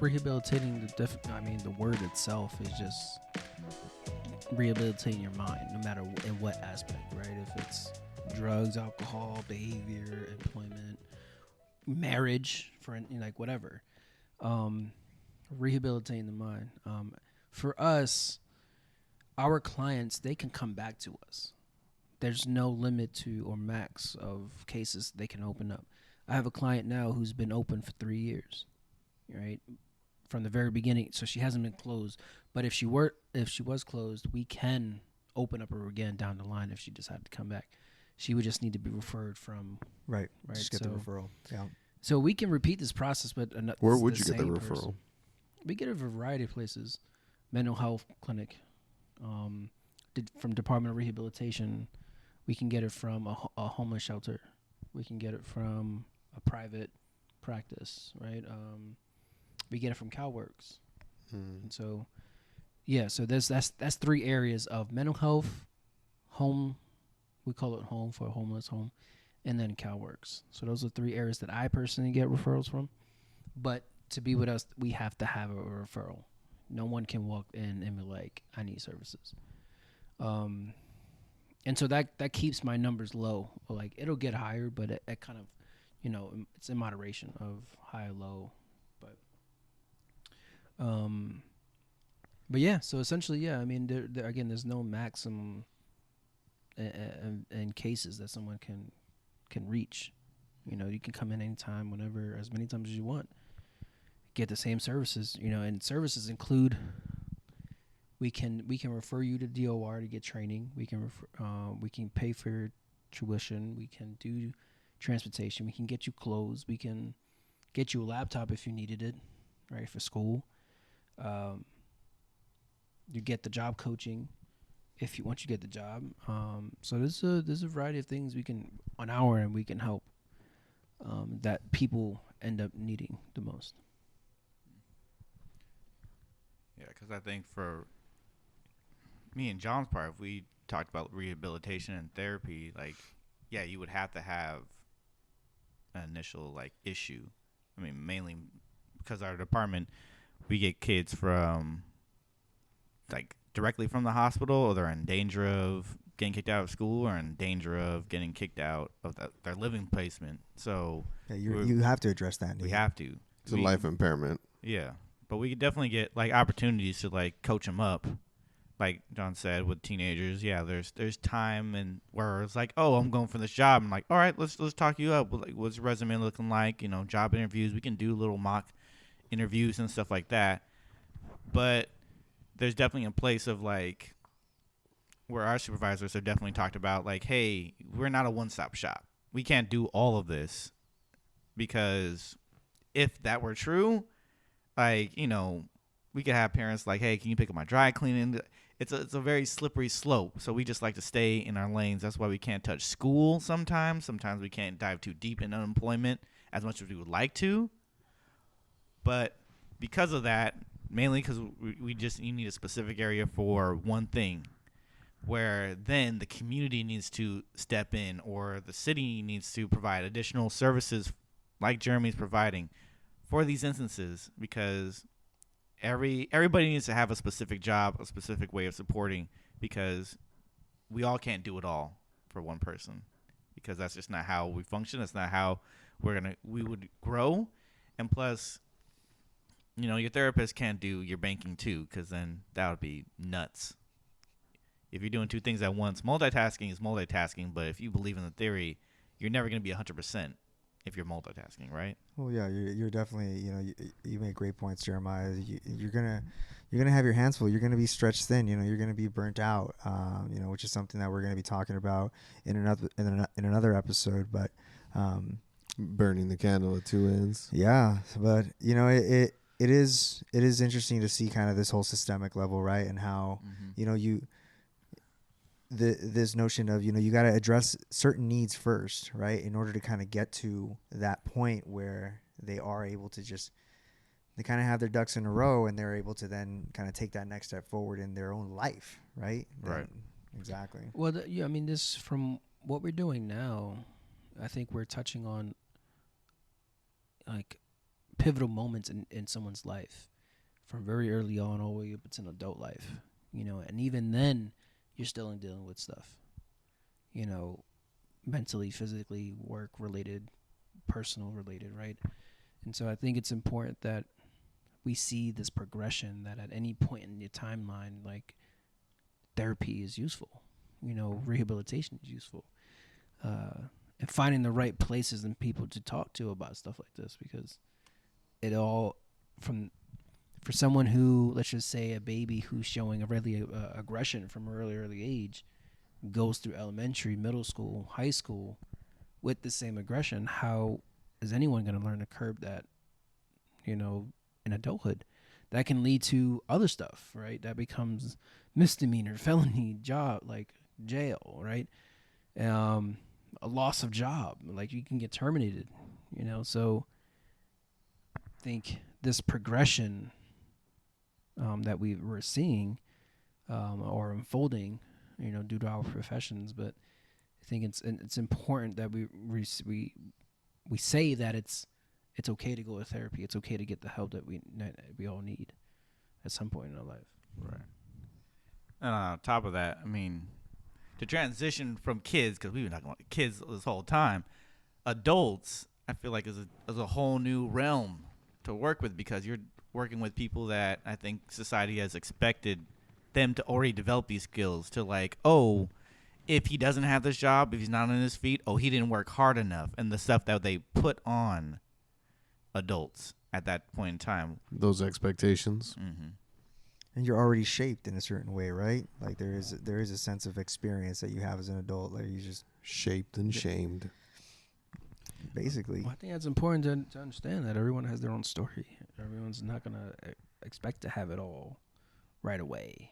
rehabilitating the word itself is just rehabilitating your mind, no matter in what aspect, right? If it's drugs, alcohol, behavior, employment, marriage, like whatever. Rehabilitating the mind. For us, our clients, they can come back to us. There's no limit to or max of cases they can open up. I have a client now who's been open for 3 years, right? From the very beginning. So she hasn't been closed. But if she was closed, we can open up her again down the line if she decided to come back. She would just need to be referred from. Right. Just get the referral. Yeah. So we can repeat this process, but where would you get the referral? Person. We get a variety of places. Mental health clinic, from Department of Rehabilitation. We can get it from a homeless shelter. We can get it from a private practice, right? We get it from CalWorks. And so, yeah. So that's 3 areas of mental health, home. We call it home for a homeless home, and then CalWorks. So those are 3 areas that I personally get referrals from. But to be with us, we have to have a referral. No one can walk in and be like, I need services. And so that keeps my numbers low. Like, it'll get higher, but it kind of, it's in moderation of high, low. But yeah, so essentially, yeah, I mean, there again, there's no maximum in cases that someone can reach. You can come in anytime, whenever, as many times as you want. Get the same services, and services include, we can refer you to DOR to get training. We can pay for your tuition. We can do transportation. We can get you clothes. We can get you a laptop if you needed it, right, for school. You get the job coaching once you get the job. So there's a variety of things we can on our end we can help that people end up needing the most. Yeah, because I think for me and John's part, if we talked about rehabilitation and therapy, like, yeah, you would have to have an initial, like, issue. I mean, mainly because our department, we get kids from, like, directly from the hospital, or they're in danger of getting kicked out of school, or in danger of getting kicked out of their living placement. So yeah, you have to address that. We have to. It's a life impairment. Yeah. But we could definitely get, like, opportunities to, like, coach them up. Like John said, with teenagers, yeah, there's time and where it's like, oh, I'm going for this job. I'm like, all right, let's talk you up. Like, what's your resume looking like? Job interviews. We can do little mock interviews and stuff like that. But there's definitely a place of, like, where our supervisors have definitely talked about, like, hey, we're not a one-stop shop. We can't do all of this, because if that were true, like, we could have parents like, hey, can you pick up my dry cleaning? It's a very slippery slope. So we just like to stay in our lanes. That's why we can't touch school sometimes. Sometimes we can't dive too deep in unemployment as much as we would like to. But because of that, mainly because you need a specific area for one thing, where then the community needs to step in, or the city needs to provide additional services like Jeremy's providing for these instances, because everybody needs to have a specific job, a specific way of supporting, because we all can't do it all for one person, because that's just not how we function. That's not how we would grow. And plus, your therapist can't do your banking too, because then that would be nuts. If you're doing 2 things at once, multitasking is multitasking, but if you believe in the theory, you're never going to be 100% if you're multitasking, right? Well, yeah, you're definitely, you make great points, Jeremiah. You're gonna have your hands full. You're gonna be stretched thin. You're gonna be burnt out. Which is something that we're gonna be talking about in another episode. But burning the candle at 2 ends. Yeah, but it is interesting to see kind of this whole systemic level, right? And how this notion of, you got to address certain needs first, right? In order to kind of get to that point where they are able to they kind of have their ducks in a row, and they're able to then kind of take that next step forward in their own life, right? Right. Exactly. Well, this, from what we're doing now, I think we're touching on, like, pivotal moments in someone's life, from very early on all the way up into adult life, and even then, you're still dealing with stuff, you know, mentally, physically, work related, personal related, right? And so I think it's important that we see this progression that at any point in your timeline, like therapy is useful, rehabilitation is useful, and finding the right places and people to talk to about stuff like this, because it all from for someone who, let's just say, a baby who's showing a really aggression from an early age, goes through elementary, middle school, high school with the same aggression, how is anyone going to learn to curb that, in adulthood? That can lead to other stuff, right? That becomes misdemeanor, felony, job, like jail, right? A loss of job, like you can get terminated, So I think this progression that we're seeing or unfolding, due to our professions, but I think it's important that we say that it's okay to go to therapy. It's okay to get the help that we all need at some point in our life. Right. And on top of that, I mean, to transition from kids, because we've been talking about kids this whole time, adults, I feel like is a whole new realm to work with, because you're working with people that I think society has expected them to already develop these skills to, like, oh, if he doesn't have this job, if he's not on his feet, oh, he didn't work hard enough, and the stuff that they put on adults at that point in time. Those expectations. Mm-hmm. And you're already shaped in a certain way, right? Like there is a sense of experience that you have as an adult. Like you just Shaped and shamed. basically. Well, I think it's important to understand that everyone has their own story. Everyone's not going to expect to have it all right away,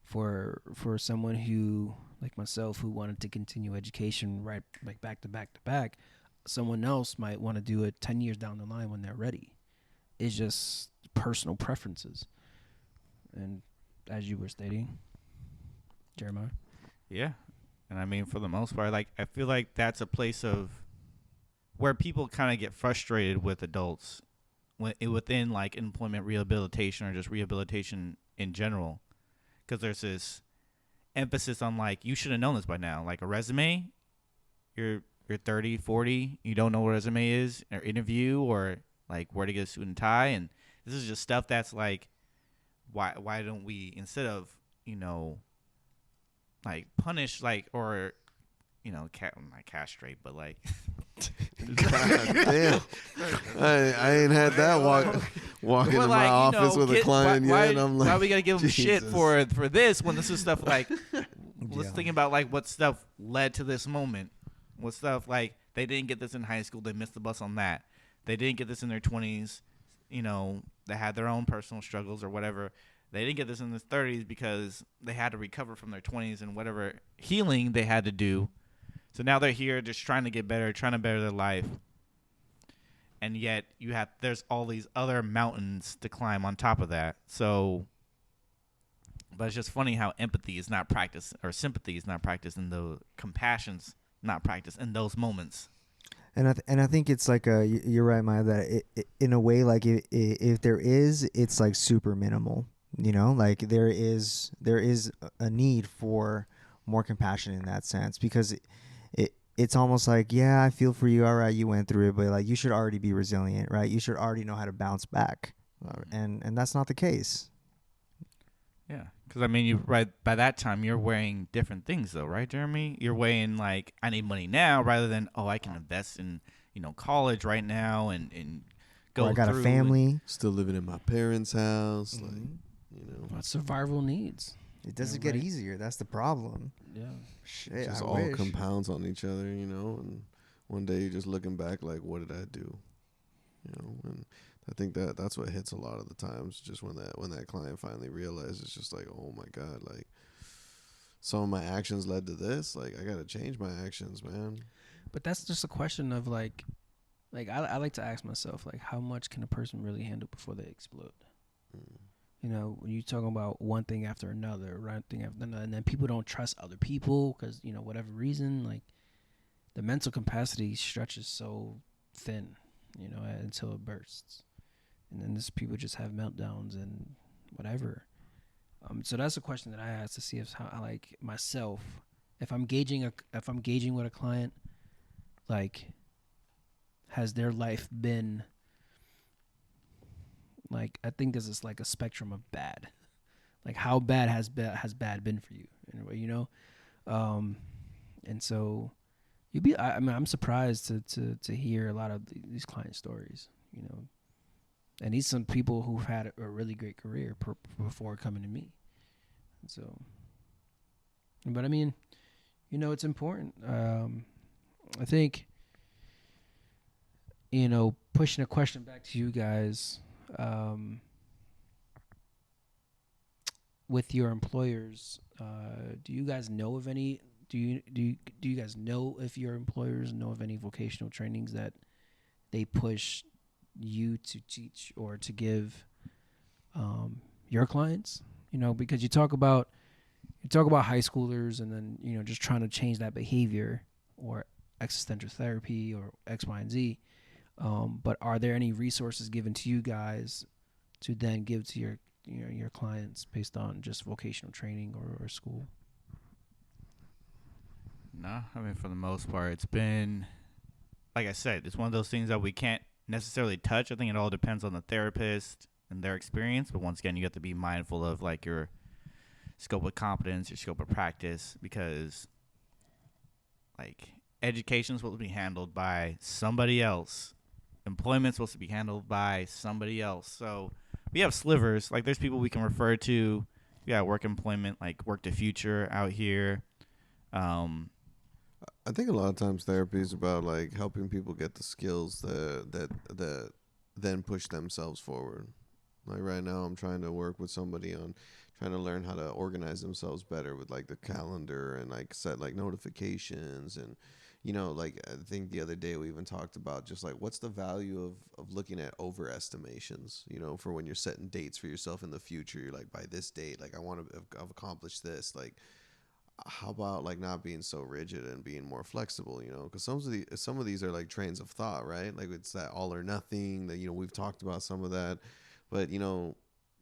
For someone who, like myself, who wanted to continue education right, like back to back to back, someone else might want to do it 10 years down the line when they're ready. It's just personal preferences. And as you were stating, Jeremiah. Yeah. And I mean, for the most part, like, I feel like that's a place of where people kind of get frustrated with adults within like employment rehabilitation or just rehabilitation in general. Because there's this emphasis on, like, you should have known this by now. Like a resume, you're 30, 40, you don't know what a resume is, or interview, or like where to get a suit and tie. And this is just stuff that's like, why don't we, instead of, like punish, like, or, not castrate, but like. God damn. I ain't had that walk into my office with a client yet. And I'm like, why we gotta give them shit Jesus. for this when this is stuff like, let's Yeah. think about like what stuff led to this moment. What stuff, like, they didn't get this in high school, they missed the bus on that. They didn't get this in their 20s, they had their own personal struggles or whatever. They didn't get this in their 30s because they had to recover from their 20s and whatever healing they had to do. So now they're here just trying to get better, trying to better their life. And yet there's all these other mountains to climb on top of that. So, but it's just funny how empathy is not practiced, or sympathy is not practiced, and the compassion's not practiced in those moments. And I think it's like you're right, Maya, that in a way, like if there is, it's like super minimal. Like there is a need for more compassion in that sense, because it's almost like, yeah, I feel for you. All right, you went through it, but like you should already be resilient, right? You should already know how to bounce back, and that's not the case. Yeah, because I mean, by that time you're weighing different things, though, right, Jeremy? You're weighing like, I need money now, rather than, oh, I can invest in college right now and go. Or I got a family. Still living in my parents' house, Mhm. like, What survival needs? It doesn't Yeah, get right. easier. That's the problem. Yeah. Shit, just I all wish. compounds on each other, and one day you're just looking back like, what did I do? And I think that's what hits a lot of the times, just when that client finally realizes, it's just like, oh my God, like some of my actions led to this. Like, I gotta change my actions, man. But that's just a question of like I like to ask myself, like, how much can a person really handle before they explode? Mm. When you're talking about one thing after another, right thing after another, and then people don't trust other people because, whatever reason, like the mental capacity stretches so thin, until it bursts. And then this people just have meltdowns and whatever. So that's a question that I ask to see if how I like myself, if I'm gauging with a client, like, has their life been like, I think this is like a spectrum of bad. Like, how bad has bad been for you in a way. And so I mean, I'm surprised to hear a lot of these client stories. And these some people who've had a really great career before coming to me. And so, but I mean, it's important. I think, pushing a question back to you guys, with your employers, do you guys know of any? Do you guys know if your employers know of any vocational trainings that they push you to teach or to give your clients? Because you talk about high schoolers and then just trying to change that behavior or existential therapy or X, Y, and Z. But are there any resources given to you guys to then give to your clients based on just vocational training or school? No, I mean, for the most part, it's been, like I said, it's one of those things that we can't necessarily touch. I think it all depends on the therapist and their experience. But once again, you have to be mindful of like your scope of competence, your scope of practice, because like education is supposed to be handled by somebody else. Employment's supposed to be handled by somebody else. So we have slivers. Like there's people we can refer to. Yeah, work employment, like Work the Future out here. I think a lot of times therapy is about like helping people get the skills that then push themselves forward. Like right now, I'm trying to work with somebody on trying to learn how to organize themselves better with like the calendar and like set like notifications and like I think the other day we even talked about just like what's the value of looking at overestimations, for when you're setting dates for yourself in the future. You're like, by this date, like I want to have accomplished this. Like, how about like not being so rigid and being more flexible, because some of these are like trains of thought, right? Like it's that all or nothing that we've talked about some of that, but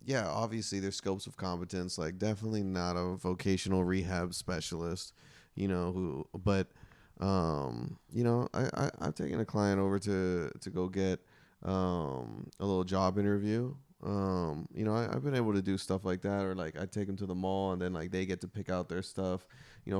yeah, obviously there's scopes of competence. Like definitely not a vocational rehab specialist, but I've taken a client over to go get a little job interview. I've been able to do stuff like that, or like I take them to the mall and then like they get to pick out their stuff,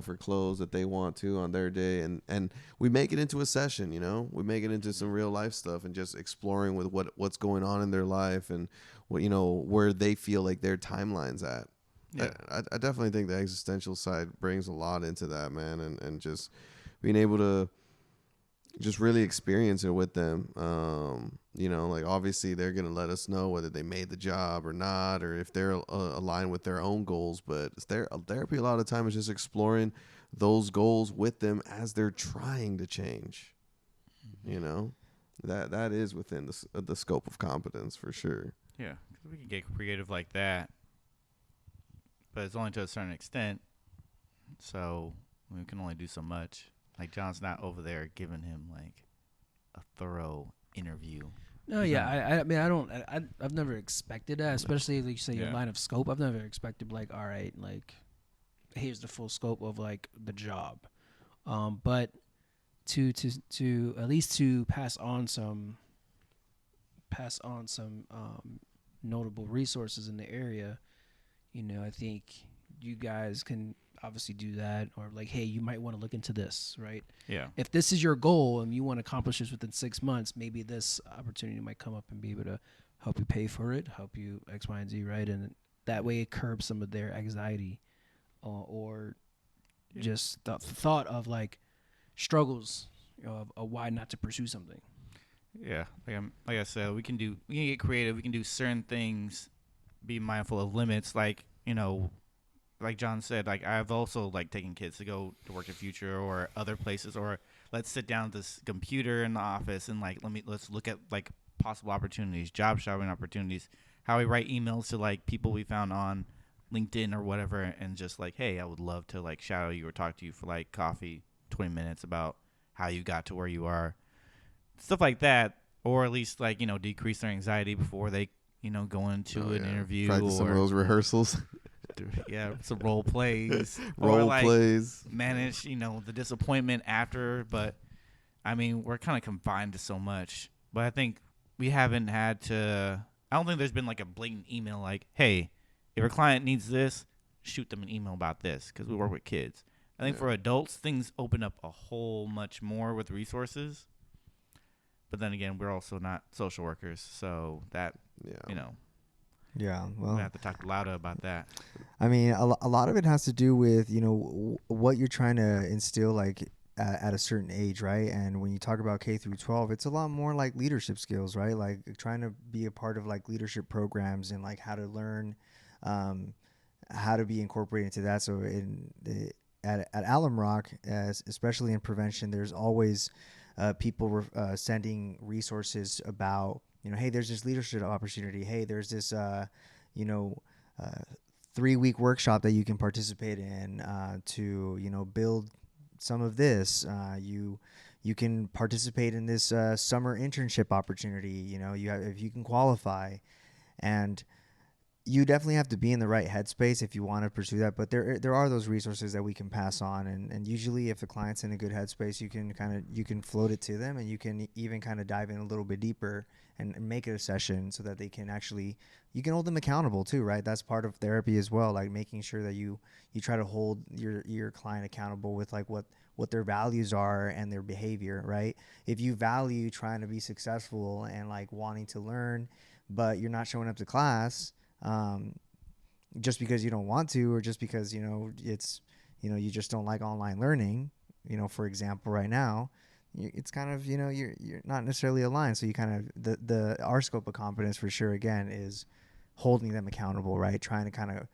for clothes that they want to on their day, and we make it into a session. We make it into some real life stuff and just exploring with what's going on in their life and what where they feel like their timeline's at. Yeah. I definitely think the existential side brings a lot into that, man, and just being able to just really experience it with them. Like obviously they're going to let us know whether they made the job or not, or if they're aligned with their own goals. But therapy a lot of the time is just exploring those goals with them as they're trying to change. That is within the scope of competence for sure. Yeah, because we can get creative like that, but it's only to a certain extent. So we can only do so much. Like John's not over there giving him like a thorough interview. No, yeah, I mean, I've never expected that, especially like you say your line of scope. I've never expected like, all right, like here's the full scope of like the job, but to at least to pass on some notable resources in the area, I think you guys can obviously do that, or like, hey, you might want to look into this, right? Yeah. If this is your goal and you want to accomplish this within 6 months, maybe this opportunity might come up and be able to help you pay for it, help you X, Y, and Z, right? And that way it curbs some of their anxiety, or just the thought of like struggles of why not to pursue something. Yeah, like I said, we can get creative. We can do certain things, be mindful of limits, like like John said, like I've also like taken kids to go to Work the Future or other places, or let's sit down at this computer in the office and like let's look at like possible opportunities, job shopping opportunities, how we write emails to like people we found on LinkedIn or whatever, and just like, hey, I would love to like shadow you or talk to you for like coffee, 20 minutes about how you got to where you are, stuff like that. or at least like decrease their anxiety before they go into an interview, Practice some of or those rehearsals, some role plays, or role like plays. manage the disappointment after. But I mean, we're kind of confined to so much. But I think we haven't had to. I don't think there's been like a blatant email like, "Hey, if a client needs this, shoot them an email about this," because we work with kids. I think for adults, things open up a whole much more with resources. But then again, we're also not social workers, so that Yeah, well, we have to talk to Lauda about that. I mean, a lot of it has to do with what you're trying to instill like at a certain age, right? And when you talk about K through 12, it's a lot more like leadership skills, right? Like trying to be a part of like leadership programs and like how to learn how to be incorporated into that. So at Alum Rock, especially in prevention, there's always people sending resources about, hey, there's this leadership opportunity. Hey, there's this, 3-week workshop that you can participate in to, build some of this. You can participate in this summer internship opportunity. If you can qualify, and you definitely have to be in the right headspace if you want to pursue that. But there are those resources that we can pass on, and usually if the client's in a good headspace, you can float it to them, and you can even kind of dive in a little bit deeper and make it a session so that they can actually, you can hold them accountable too, right? That's part of therapy as well, like making sure that you try to hold your client accountable with like what their values are and their behavior, right? If you value trying to be successful and like wanting to learn, but you're not showing up to class just because you don't want to, or just because it's you just don't like online learning, for example, right now, it's kind of you're not necessarily aligned. So you kind of our scope of competence for sure again is holding them accountable, right? Trying to kind of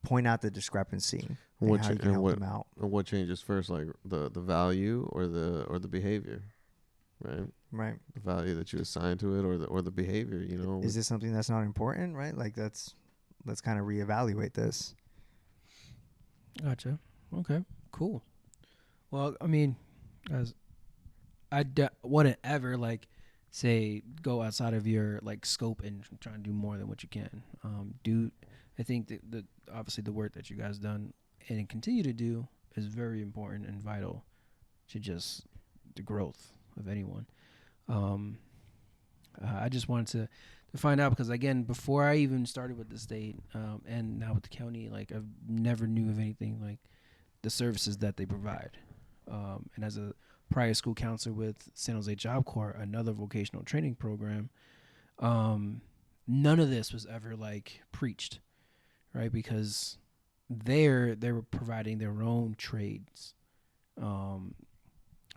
point out the discrepancy and how you can help them out. And what changes first, like the value or the behavior, right? Right. The value that you assign to it, or the behavior. Is this something that's not important, right? Like let's kind of reevaluate this. Gotcha. Okay. Cool. Well, I mean, as I wouldn't ever like say go outside of your like scope and try and do more than what you can. I think that obviously the work that you guys done and continue to do is very important and vital to just the growth of anyone. I just wanted to find out because again, before I even started with the state and now with the county, like I've never knew of anything like the services that they provide. And as a prior school counselor with San Jose Job Corps, another vocational training program, none of this was ever like preached, right? Because they were providing their own trades,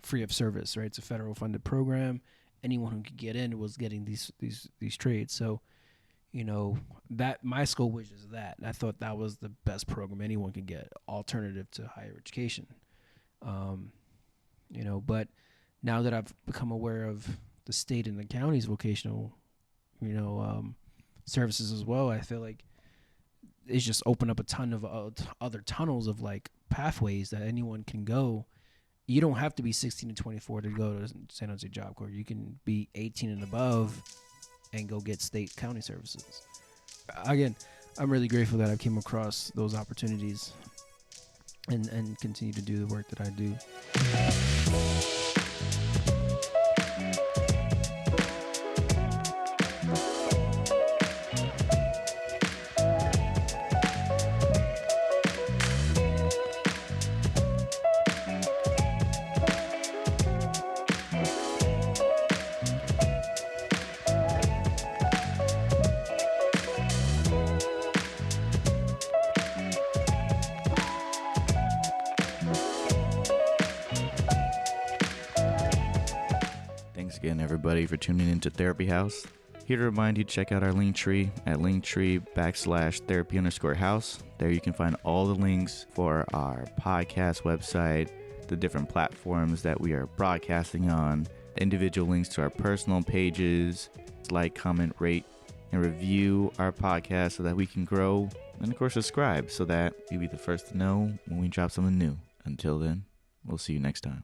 free of service, right? It's a federal funded program. Anyone who could get in was getting these trades. So, that my school was just that. I thought that was the best program anyone could get, alternative to higher education. But now that I've become aware of the state and the county's vocational, services as well, I feel like it's just opened up a ton of other tunnels of like pathways that anyone can go. You don't have to be 16 to 24 to go to San Jose Job Corps. You can be 18 and above and go get state county services. Again, I'm really grateful that I came across those opportunities and continue to do the work that I do. Thanks again, everybody, for tuning into Therapy House. Here to remind you to check out our Linktree at Linktree/therapy_house. There you can find all the links for our podcast website, the different platforms that we are broadcasting on, individual links to our personal pages. Like, comment, rate, and review our podcast so that we can grow. And, of course, subscribe so that you'll be the first to know when we drop something new. Until then, we'll see you next time.